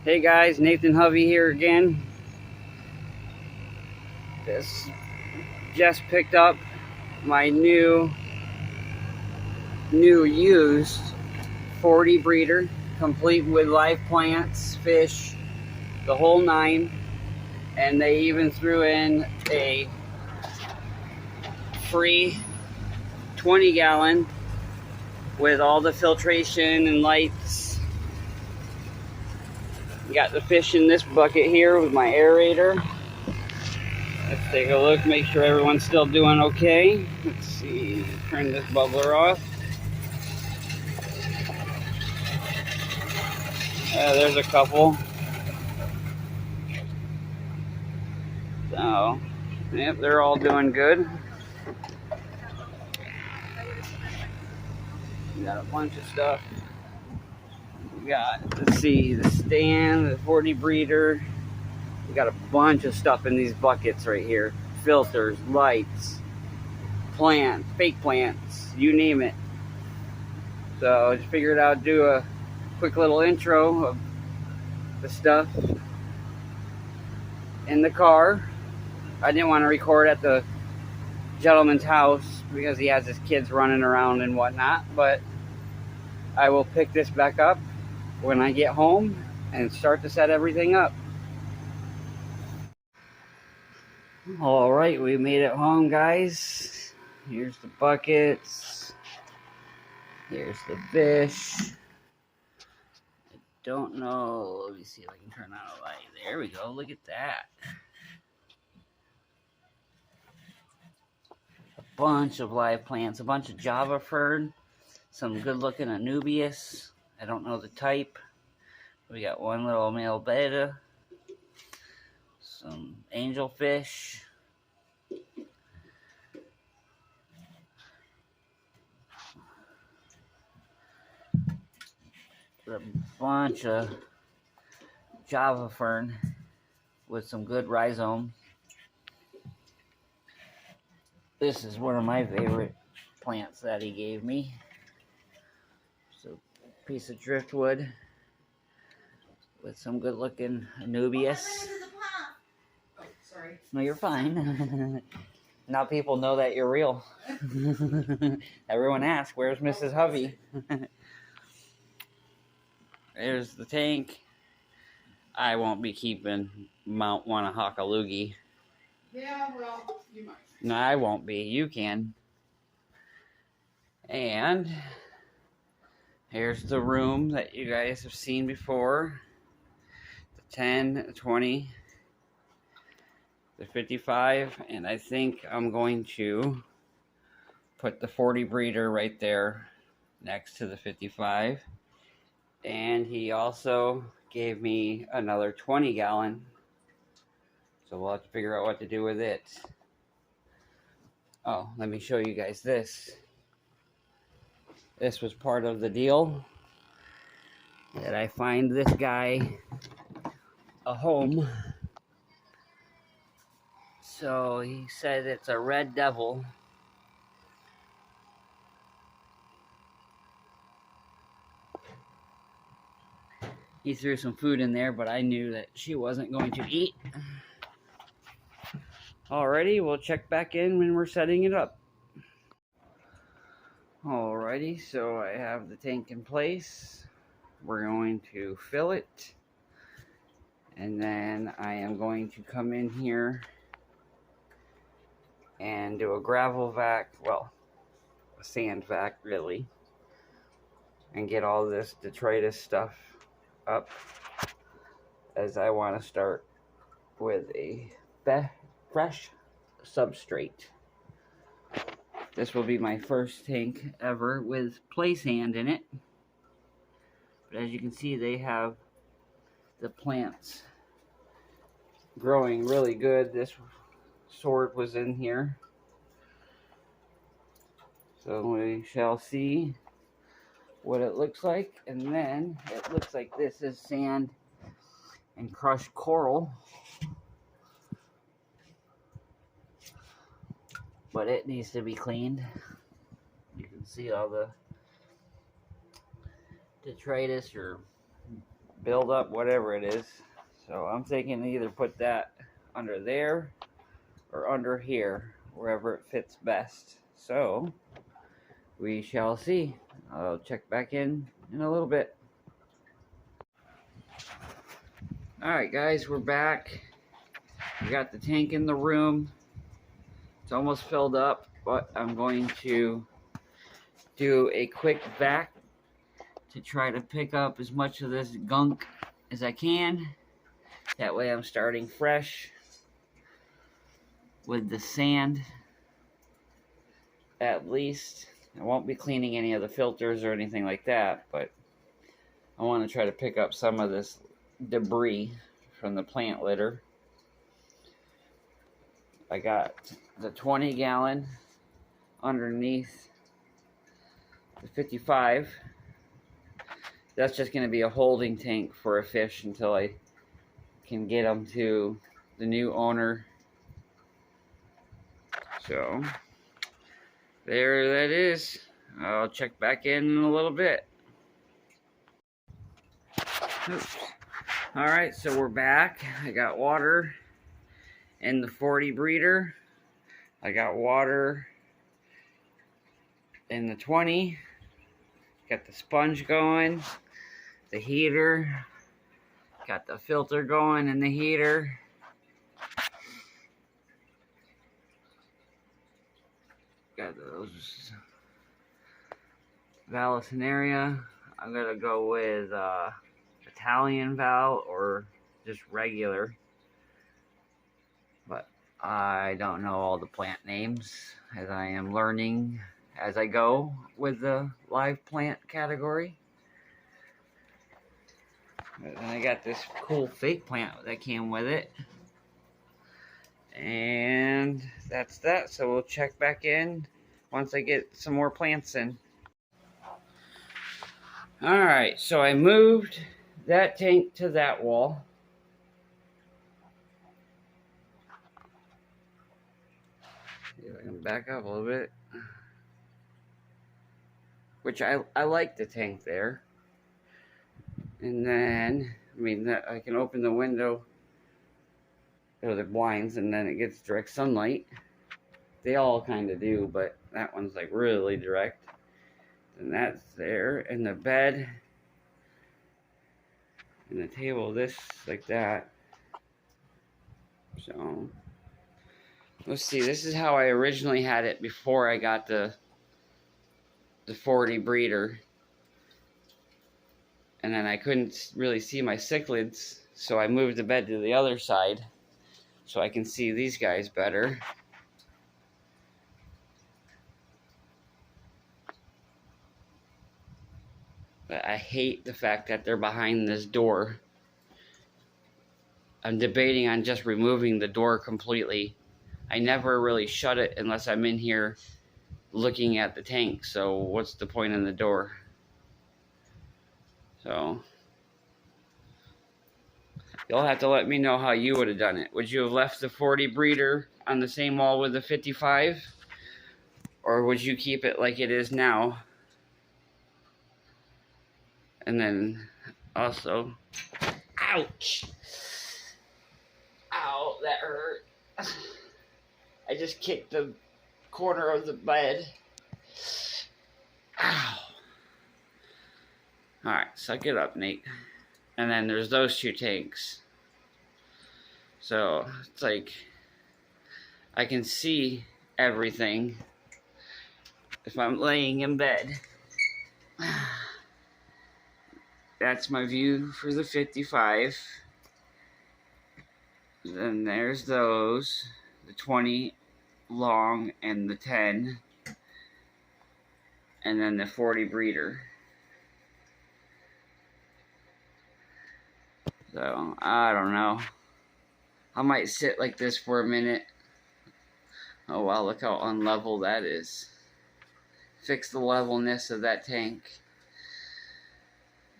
Hey guys, Nathan Hovey here again. This just picked up my new used 40 breeder, complete with live plants, fish, the whole nine. And they even threw in a free 20-gallon with all the filtration and lights. Got the fish in this bucket here with my aerator. Let's take a look, make sure everyone's still doing okay. Let's see, turn this bubbler off. There's a couple. So, yep, they're all doing good. We got a bunch of stuff. We got, let's see, the stand, the 40 breeder. We got a bunch of stuff in these buckets right here. Filters, lights, plants, fake plants, you name it. So I just figured I'd do a quick little intro of the stuff in the car. I didn't want to record at the gentleman's house because he has his kids running around and whatnot, but I will pick this back up when I get home and start to set everything up. All right, we made it home, guys. Here's the buckets. Here's the fish. I don't know. Let me see if I can turn on a light. There we go. Look at that. A bunch of live plants. A bunch of Java fern. Some good-looking Anubias. I don't know the type. We got one little male beta. Some angelfish. A bunch of Java fern with some good rhizome. This is one of my favorite plants that he gave me. It's a piece of driftwood with some good looking Anubias. Oh, sorry. No, you're fine. Now people know that you're real. Everyone asks, where's Mrs. Hovey? There's the tank. I won't be keeping Mount Wanahakalugi. Yeah, well, you might. No, I won't be. You can. And here's the room that you guys have seen before. The 10, the 20, the 55. And I think I'm going to put the 40 breeder right there next to the 55. And he also gave me another 20-gallon. So we'll have to figure out what to do with it. Oh, let me show you guys this. This was part of the deal. That I find this guy a home. So he said it's a red devil. He threw some food in there, but I knew that she wasn't going to eat. Alrighty, we'll check back in when we're setting it up. Alrighty, so I have the tank in place. We're going to fill it. And then I am going to come in here and do a gravel vac, well, a sand vac really, and get all this detritus stuff up, as I want to start with a fresh substrate. This will be my first tank ever with play sand in it. But as you can see, they have the plants growing really good. This sort was in here. So we shall see what it looks like. And then it looks like this is sand and crushed coral. But it needs to be cleaned. You can see all the detritus or build up, whatever it is. So I'm thinking to either put that under there or under here, wherever it fits best. So we shall see. I'll check back in a little bit. Alright guys, we're back. We got the tank in the room. It's almost filled up, but I'm going to do a quick vac to try to pick up as much of this gunk as I can. That way I'm starting fresh with the sand, at least. I won't be cleaning any of the filters or anything like that, but I want to try to pick up some of this debris from the plant litter. I got the 20 gallon underneath the 55. That's just going to be a holding tank for a fish until I can get them to the new owner. So there that is. I'll check back in a little bit. Oops. Alright, so we're back. I got water in the 40 breeder. I got water in the 20. Got the sponge going. The heater. Got the filter going in the heater. Got those Vallisneria. I'm gonna go with Italian Val or just regular, but I don't know all the plant names, as I am learning as I go with the live plant category. And I got this cool fake plant that came with it. And that's that. So we'll check back in once I get some more plants in. Alright, so I moved that tank to that wall. See if I can back up a little bit. Which I like the tank there. And then, I mean, I can open the window or the blinds and then it gets direct sunlight. They all kind of do, but that one's like really direct. And that's there. And the bed and the table, this like that. So let's see, this is how I originally had it before I got the 40 breeder. And then I couldn't really see my cichlids, so I moved the bed to the other side so I can see these guys better. But I hate the fact that they're behind this door. I'm debating on just removing the door completely. I never really shut it unless I'm in here looking at the tank, so what's the point in the door? So you'll have to let me know how you would have done it. Would you have left the 40 breeder on the same wall with the 55? Or would you keep it like it is now? And then also, ouch! Ow, that hurt. I just kicked the corner of the bed. Ow. Alright, suck it up, Nate. And then there's those two tanks. So, it's like, I can see everything if I'm laying in bed. That's my view for the 55. Then there's those, the 20 long and the 10. And then the 40 breeder. So, I don't know. I might sit like this for a minute. Oh wow, look how unlevel that is. Fix the levelness of that tank.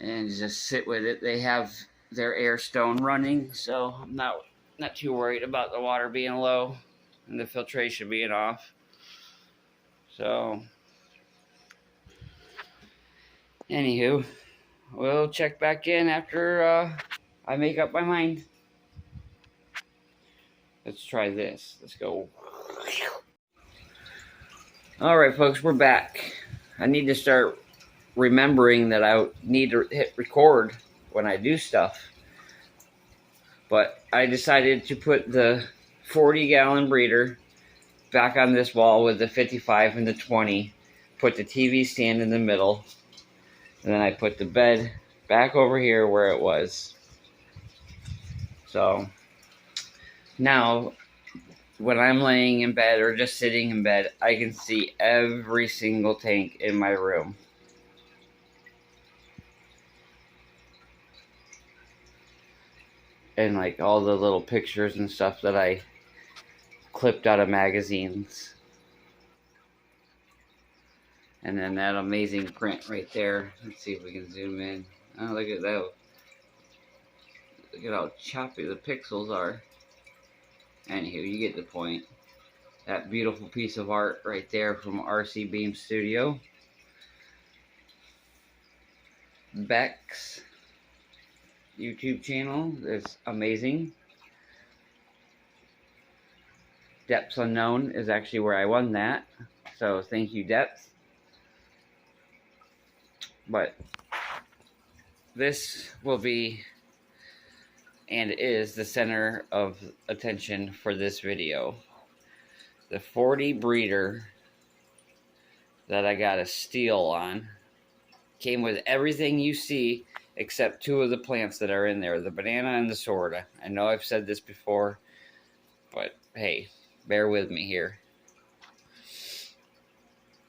And just sit with it. They have their air stone running, so I'm not too worried about the water being low and the filtration being off. So, anywho, we'll check back in after I make up my mind. Let's try this. Let's go. Alright, folks, we're back. I need to start remembering that I need to hit record when I do stuff. But I decided to put the 40-gallon breeder back on this wall with the 55 and the 20. Put the TV stand in the middle. And then I put the bed back over here where it was. So now when I'm laying in bed or just sitting in bed, I can see every single tank in my room. And like all the little pictures and stuff that I clipped out of magazines. And then that amazing print right there. Let's see if we can zoom in. Oh, look at that. Look at how choppy the pixels are. Anywho, you get the point. That beautiful piece of art right there from RC Beam Studio. Beck's YouTube channel is amazing. Depths Unknown is actually where I won that. So thank you, Depths. But this will be and is the center of attention for this video. The 40 breeder that I got a steal on came with everything you see except two of the plants that are in there, the banana and the sword. I know I've said this before, but hey, bear with me here.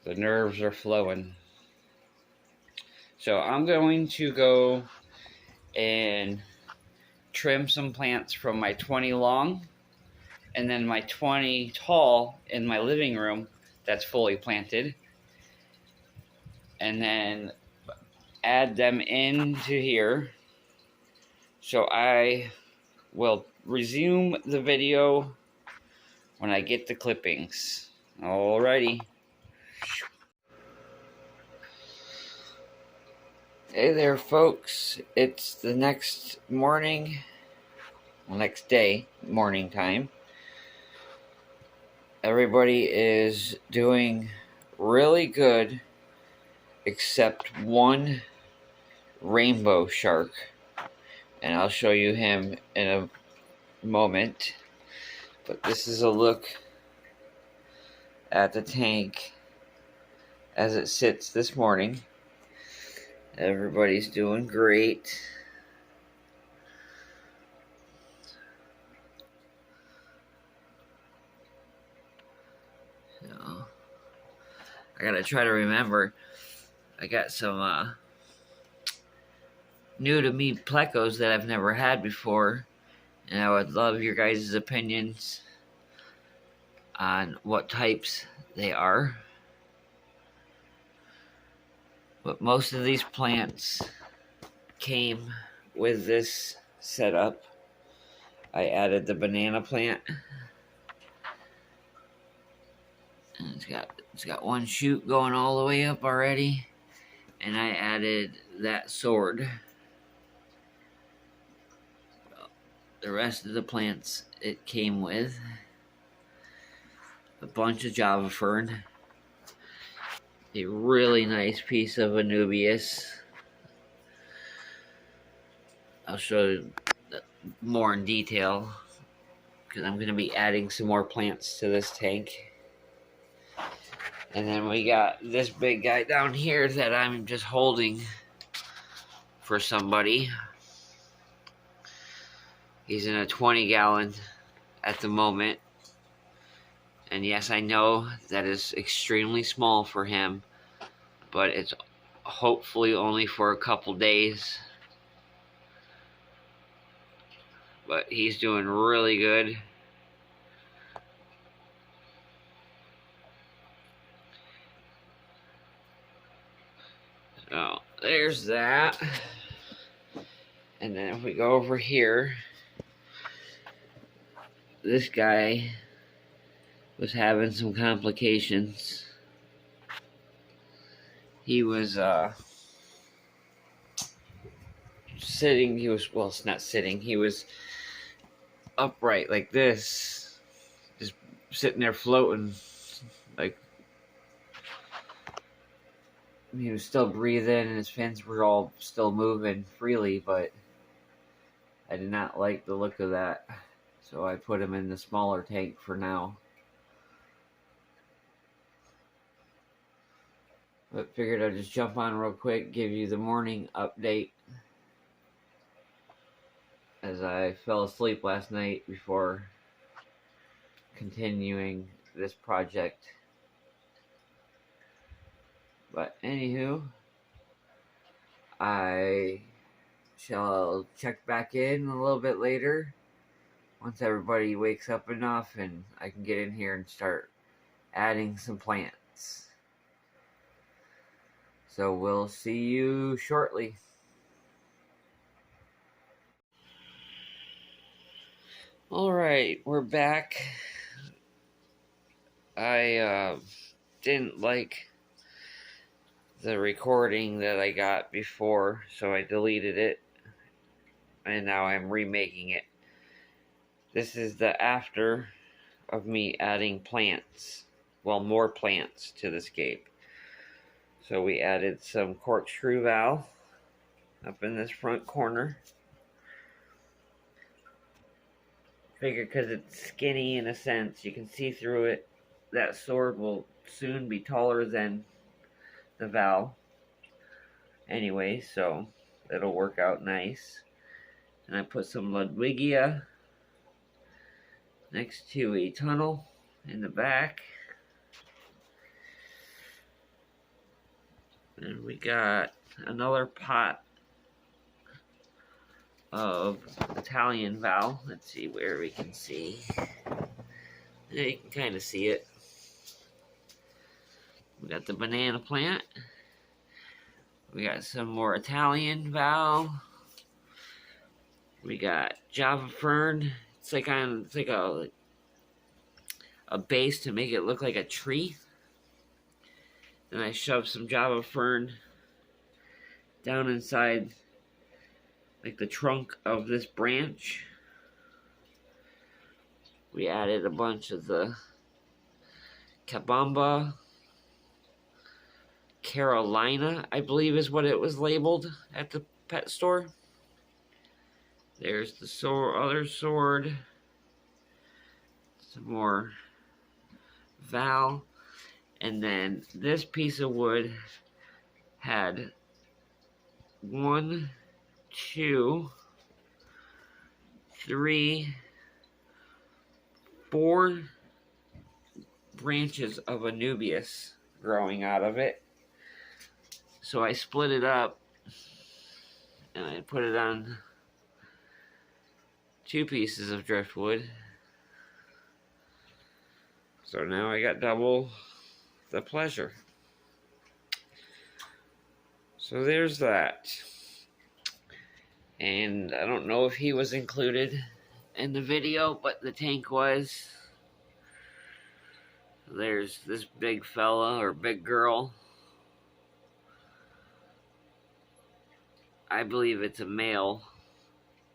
The nerves are flowing. So I'm going to go and trim some plants from my 20 long and then my 20 tall in my living room that's fully planted, and then add them into here. So I will resume the video when I get the clippings. Alrighty. Hey there, folks. It's the next morning, well, next day, morning time. Everybody is doing really good except one rainbow shark, and I'll show you him in a moment. But this is a look at the tank as it sits this morning. Everybody's doing great. So, I gotta try to remember. I got some new to me plecos that I've never had before, and I would love your guys' opinions on what types they are. But most of these plants came with this setup. I added the banana plant. And it's got one shoot going all the way up already. And I added that sword. The rest of the plants it came with. A bunch of Java Fern. A really nice piece of Anubias. I'll show you more in detail because I'm going to be adding some more plants to this tank. And then we got this big guy down here that I'm just holding for somebody. He's in a 20-gallon at the moment. And yes, I know that is extremely small for him, but it's hopefully only for a couple days. But he's doing really good. So there's that. And then if we go over here, this guy was having some complications. He was sitting. He was, well, it's not sitting. He was upright like this, just sitting there floating. Like, he was still breathing and his fins were all still moving freely, but I did not like the look of that. So I put him in the smaller tank for now. But figured I'd just jump on real quick, give you the morning update, as I fell asleep last night before continuing this project. But anywho, I shall check back in a little bit later once everybody wakes up enough and I can get in here and start adding some plants. So we'll see you shortly. Alright, we're back. I didn't like the recording that I got before, so I deleted it. And now I'm remaking it. This is the after of me adding plants. Well, more plants to the scape. So we added some corkscrew valve up in this front corner. Figure because it's skinny in a sense, you can see through it. That sword will soon be taller than the valve. Anyway, so it'll work out nice. And I put some Ludwigia next to a tunnel in the back. And we got another pot of Italian valve. Let's see where we can see. Yeah, you can kind of see it. We got the banana plant. We got some more Italian valve. We got Java fern. It's like a base to make it look like a tree. Then I shoved some Java fern down inside like the trunk of this branch. We added a bunch of the Kabamba Carolina, I believe is what it was labeled at the pet store. There's the other sword. Some more Val. And then this piece of wood had 1, 2, 3, 4 branches of Anubias growing out of it. So I split it up and I put it on 2 pieces of driftwood. So now I got double the pleasure. So there's that. And I don't know if he was included in the video, but the tank was. There's this big fella or big girl. I believe it's a male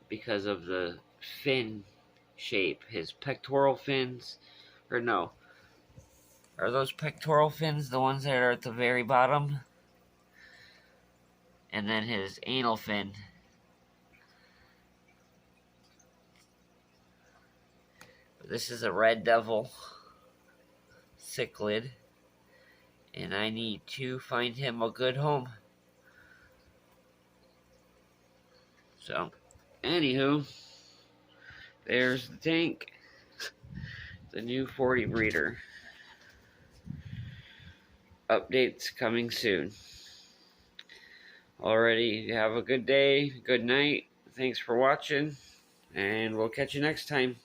because of the fin shape. His pectoral fins, or no, are those pectoral fins the ones that are at the very bottom? And then his anal fin. This is a red devil cichlid, and I need to find him a good home. So, anywho, there's the tank, the new 40 breeder. Updates coming soon. Alrighty, have a good day, good night. Thanks for watching, and we'll catch you next time.